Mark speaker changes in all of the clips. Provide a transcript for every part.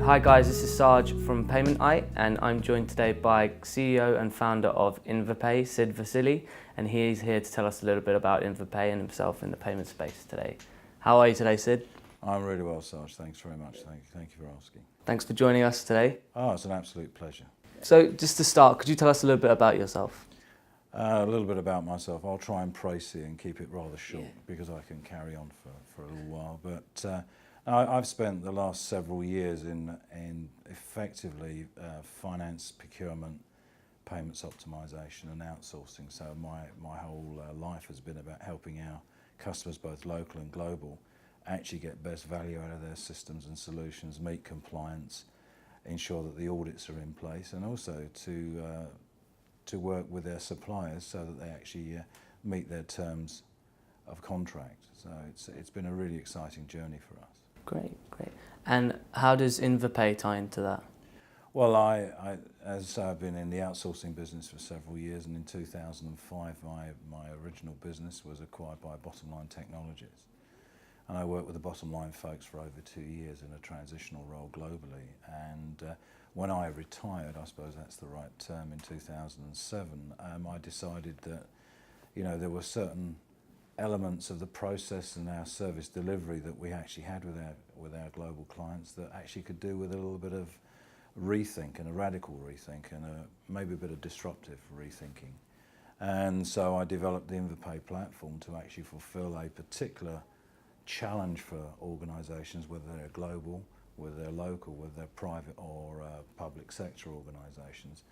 Speaker 1: Hi guys, this is Sarge from PaymentEye, and I'm joined today by CEO and founder of Invapay, Sid Vasili, and he's here to tell us a little bit about Invapay and himself in the payment space today. How are you today, Sid?
Speaker 2: I'm really well, Sarge. Thanks very much. Thank you for asking.
Speaker 1: Thanks for joining us today.
Speaker 2: Oh, it's an absolute pleasure.
Speaker 1: So just to start, could you tell us a little bit about yourself?
Speaker 2: A little bit about myself. I'll try and précis and keep it rather short because I can carry on for a little while. But I've spent the last several years in effectively finance, procurement, payments optimization and outsourcing. So my whole life has been about helping our customers, both local and global, actually get best value out of their systems and solutions, meet compliance, ensure that the audits are in place, and also to work with their suppliers so that they actually meet their terms of contract. So it's been a really exciting journey for us.
Speaker 1: Great. And how does Invapay tie into that?
Speaker 2: Well, as I've been in the outsourcing business for several years, and in 2005 my original business was acquired by Bottomline Technologies. And I worked with the Bottomline folks for over 2 years in a transitional role globally. And when I retired, I suppose that's the right term, in 2007, I decided that, there were certain elements of the process and our service delivery that we actually had with our global clients that actually could do with a little bit of rethink, and a radical rethink, and maybe a bit of disruptive rethinking. And so I developed the Invapay platform to actually fulfill a particular challenge for organisations, whether they're global, whether they're local, whether they're private or public sector organisations.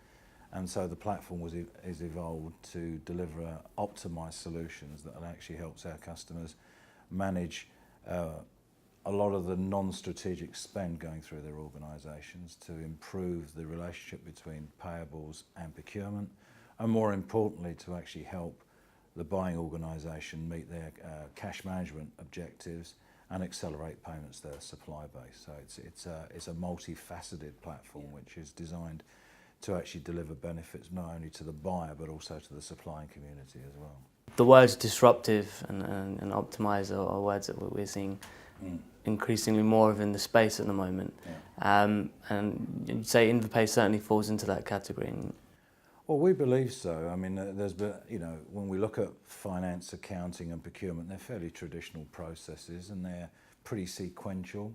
Speaker 2: And so the platform is evolved to deliver optimised solutions that actually helps our customers manage a lot of the non-strategic spend going through their organisations, to improve the relationship between payables and procurement, and more importantly to actually help the buying organisation meet their cash management objectives and accelerate payments to their supply base. So it's a multifaceted platform which is designed to actually deliver benefits not only to the buyer but also to the supplying community as well.
Speaker 1: The words disruptive and optimize are words that we're seeing increasingly more of in the space at the moment. And you'd say Invapay certainly falls into that category.
Speaker 2: Well, we believe so. I mean, there's been, when we look at finance, accounting and procurement, they're fairly traditional processes and they're pretty sequential.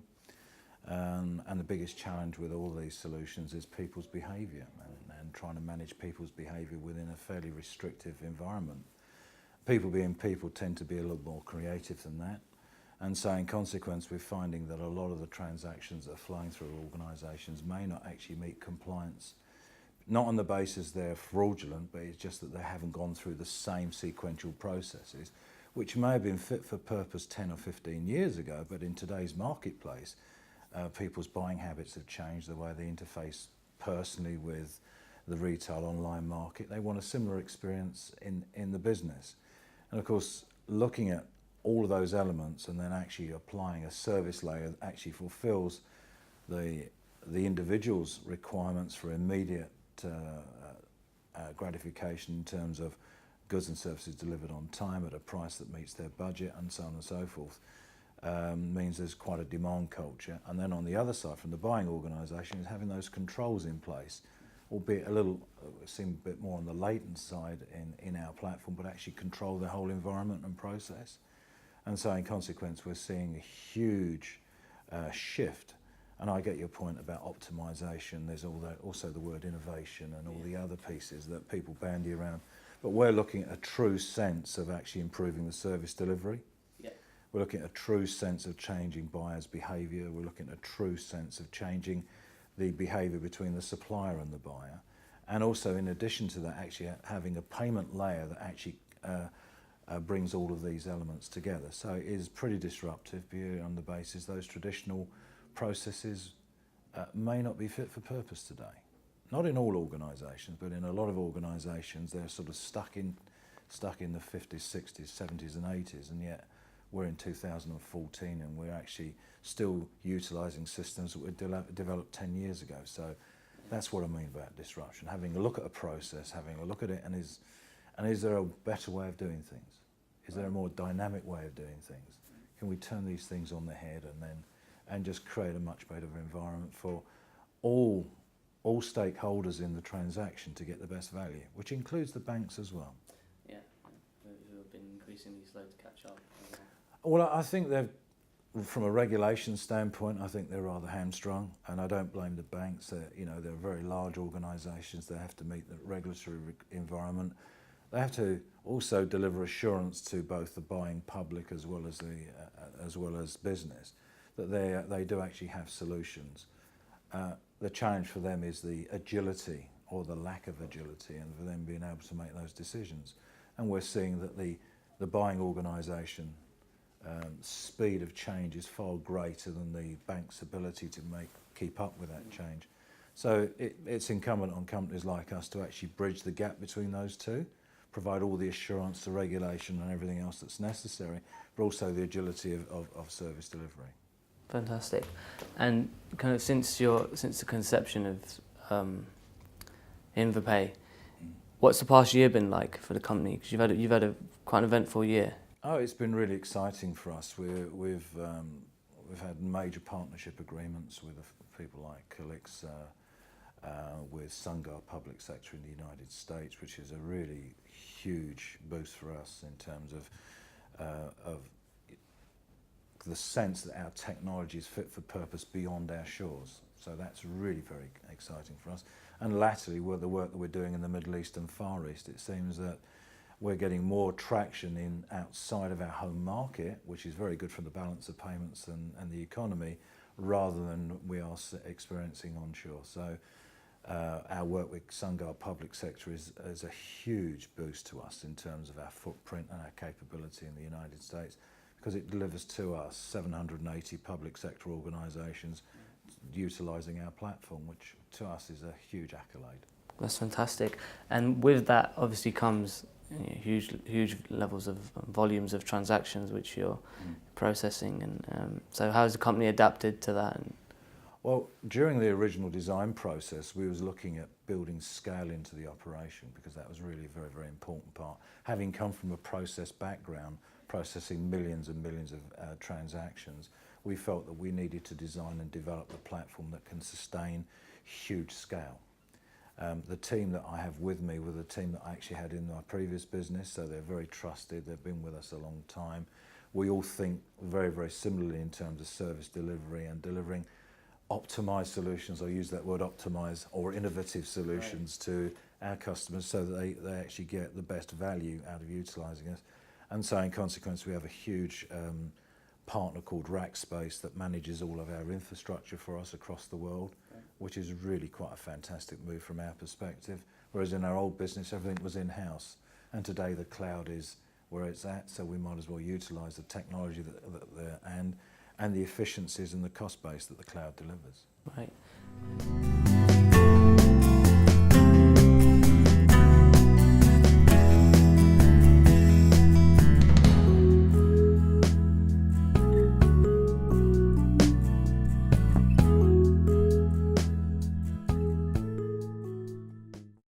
Speaker 2: And the biggest challenge with all these solutions is people's behaviour and trying to manage people's behaviour within a fairly restrictive environment. People being people tend to be a little more creative than that. And so in consequence, we're finding that a lot of the transactions that are flowing through organisations may not actually meet compliance. Not on the basis they're fraudulent, but it's just that they haven't gone through the same sequential processes, which may have been fit for purpose 10 or 15 years ago, but in today's marketplace, people's buying habits have changed, the way they interface personally with the retail online market. They want a similar experience in the business. And of course, looking at all of those elements and then actually applying a service layer that actually fulfills the individual's requirements for immediate gratification in terms of goods and services delivered on time at a price that meets their budget and so on and so forth, means there's quite a demand culture. And then on the other side, from the buying organisation, is having those controls in place, albeit seem a bit more on the latent side in our platform, but actually control the whole environment and process. And so in consequence, we're seeing a huge shift. And I get your point about optimisation. There's also the word innovation and all the other pieces that people bandy around. But we're looking at a true sense of actually improving the service delivery. We're looking at a true sense of changing buyers' behaviour. We're looking at a true sense of changing the behaviour between the supplier and the buyer. And also, in addition to that, actually having a payment layer that actually brings all of these elements together. So it is pretty disruptive, purely on the basis those traditional processes may not be fit for purpose today. Not in all organisations, but in a lot of organisations, they're sort of stuck in the 50s, 60s, 70s and 80s, and yet we're in 2014 and we're actually still utilising systems that were developed 10 years ago. So that's what I mean about disruption, having a look at a process, having a look at it, and is there a better way of doing things? Is there a more dynamic way of doing things? Can we turn these things on the head and then and just create a much better environment for all stakeholders in the transaction to get the best value, which includes the banks as well.
Speaker 1: Yeah, who have been increasingly slow to catch up.
Speaker 2: Well, I think they've, from a regulation standpoint, I think they're rather hamstrung, and I don't blame the banks. They're very large organisations. They have to meet the regulatory environment. They have to also deliver assurance to both the buying public as well as business that they do actually have solutions. The challenge for them is the agility or the lack of agility, and for them being able to make those decisions. And we're seeing that the buying organisation speed of change is far greater than the bank's ability to keep up with that change. So it's incumbent on companies like us to actually bridge the gap between those two, provide all the assurance, the regulation and everything else that's necessary, but also the agility of service delivery.
Speaker 1: Fantastic. And kind of since the conception of Invapay, what's the past year been like for the company? Because you've had a quite an eventful year.
Speaker 2: Oh, it's been really exciting for us. We've had major partnership agreements with people like Calix, with SunGard Public Sector in the United States, which is a really huge boost for us in terms of the sense that our technology is fit for purpose beyond our shores. So that's really very exciting for us. And latterly, with the work that we're doing in the Middle East and Far East, it seems that we're getting more traction outside of our home market, which is very good for the balance of payments and the economy, rather than we are experiencing onshore. So our work with SunGard Public Sector is a huge boost to us in terms of our footprint and our capability in the United States, because it delivers to us 780 public sector organisations utilising our platform, which to us is a huge accolade.
Speaker 1: That's fantastic. And with that obviously comes huge levels of volumes of transactions which you're processing. And so how has the company adapted to that?
Speaker 2: Well, during the original design process, we was looking at building scale into the operation, because that was really a very, very important part. Having come from a process background, processing millions and millions of transactions, we felt that we needed to design and develop a platform that can sustain huge scale. The team that I have with me were the team that I actually had in my previous business, so they're very trusted, they've been with us a long time. We all think very, very similarly in terms of service delivery and delivering optimised solutions. I use that word optimise, or innovative solutions to our customers, so that they actually get the best value out of utilising us. And so in consequence, we have a huge partner called Rackspace that manages all of our infrastructure for us across the world, which is really quite a fantastic move from our perspective. Whereas in our old business, everything was in-house, and today the cloud is where it's at, so we might as well utilise the technology and the efficiencies and the cost base that the cloud delivers.
Speaker 1: Right.